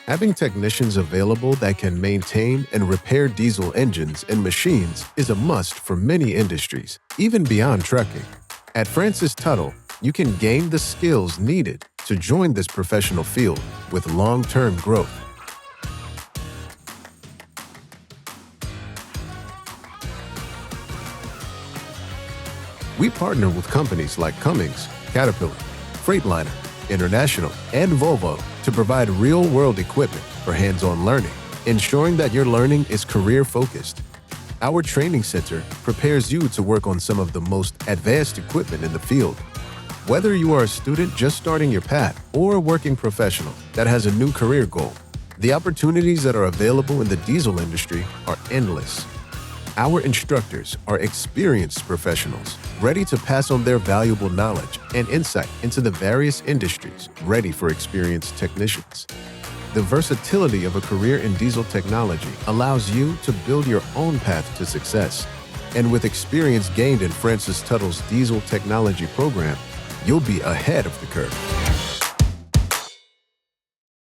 Having technicians available that can maintain and repair diesel engines and machines is a must for many industries, even beyond trucking. At Francis Tuttle, you can gain the skills needed to join this professional field with long-term growth. We partner with companies like Cummins, Caterpillar, Freightliner, International, and Volvo to provide real-world equipment for hands-on learning, ensuring that your learning is career-focused. Our training center prepares you to work on some of the most advanced equipment in the field. Whether you are a student just starting your path or a working professional that has a new career goal, the opportunities that are available in the diesel industry are endless. Our instructors are experienced professionals, ready to pass on their valuable knowledge and insight into the various industries, ready for experienced technicians. The versatility of a career in diesel technology allows you to build your own path to success. And with experience gained in Francis Tuttle's diesel technology program, you'll be ahead of the curve.